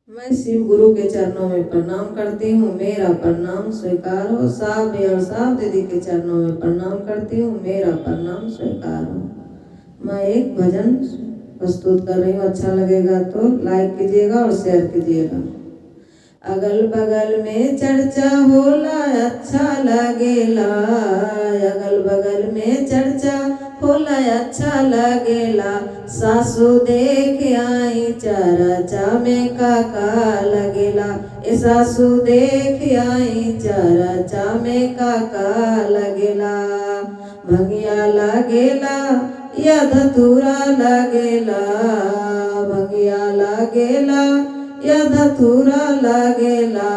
मैं शिव गुरु के चरणों में प्रणाम करती हूँ, मेरा प्रणाम स्वीकार हो। साहब भैया और साहब दीदी के चरणों में प्रणाम करती हूँ, मेरा प्रणाम स्वीकार हो। मैं एक भजन प्रस्तुत कर रही हूँ, अच्छा लगेगा तो लाइक कीजिएगा और शेयर कीजिएगा। अगल बगल में चर्चा होला अच्छा लगेला, अगल बगल में चर्चा होला अच्छा लगेला। सासू देख आई चरचा में काका लगेला, ए सासू देख आई चरचा में काका लगेला। भंगिया लगेला या धतूरा लगेला, भंगिया लगेला या धतूरा लगेला।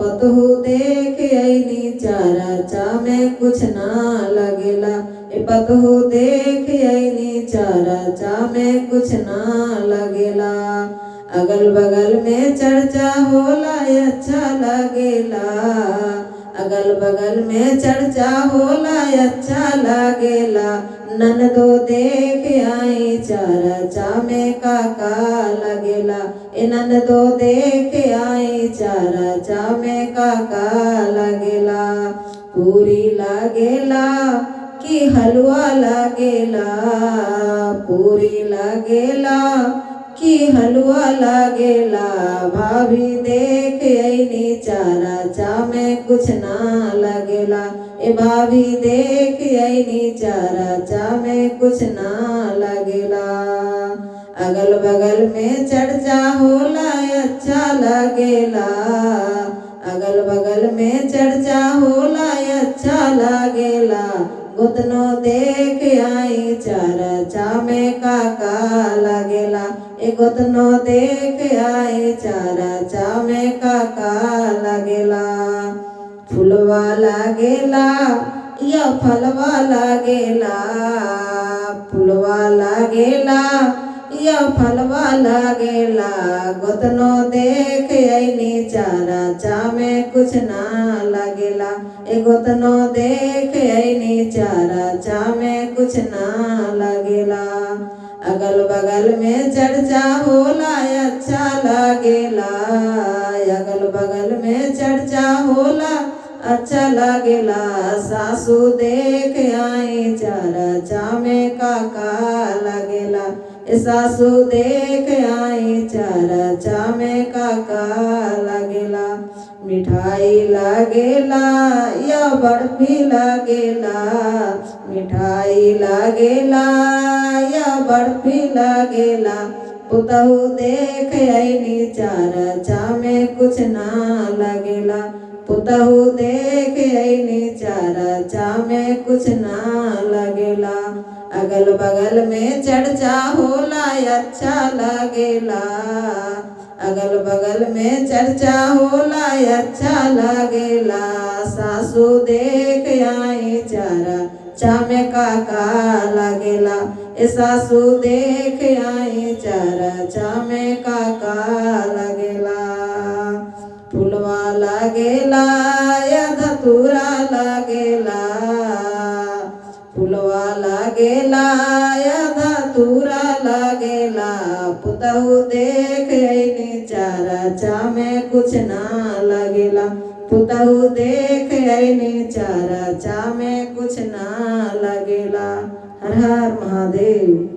पतहू देख आईनी चरचा में कुछ ना लगेला, ए पतहू देख आईनी चरचा में कुछ ना लगेला। अगल बगल में चर्चा होला अच्छा लगेला, अगल बगल में चर्चा होला अच्छा लगेला। ननदो देख आई चरचा में काका लगेला, ए ननदो देख आई चरचा में काका लगेला। पूरी लगेला कि हलवा लगेला, पूरी लगेला कि हलवा लगेला। भाभी देख आईनी चरचा में कुछ ना लगेला, ए भाभी देख आईनी चरचा में कुछ ना लगेला। अगल बगल में चर्चा होला अच्छा लगेला, अगल बगल में चर्चा होला अच्छा लगेला। गोतनो देख आई चरचा में काका लगेला, ए गोतनो देख आई चरचा में काका लगेला। फुलवा लगेला या फलवा लगेला, फुलवा लगेला या फलवा लगेला। गोतनो देख आईनी चरचा में कुछ ना लगेला, ए गोतनो देख आईनी चरचा में कुछ ना लगेला। अगल बगल में चर्चा होला अच्छा लगेला, अगल बगल में चर्चा होला अच्छा लगेला। सासू देख आई चरचा में काका लगेला, ए सासू देख आई चरचा में काका लगेला। मिठाई लगेला या बर्फी लगेला, मिठाई लगेला या बर्फी लगेला। पुतहू देख आईनी चरचा में कुछ ना लगेला, पुतहू देख आईनी चरचा में कुछ ना लगेला। अगल बगल में चर्चा होला अच्छा लगेला, अगल बगल में चर्चा होला अच्छा लगेला। सासू देख आई चरचा में काका लगेला, ए सासू देख आई चरचा में काका लगेला। फुलवा लगेला या धतूरा लगेला, फुलवा लगेला या धतूरा लगेला। पुतहू देख आईनी चरचा में कुछ ना लगेला, पुतहू देख आईनी चरचा में कुछ ना लगेला। हर हर महादेव।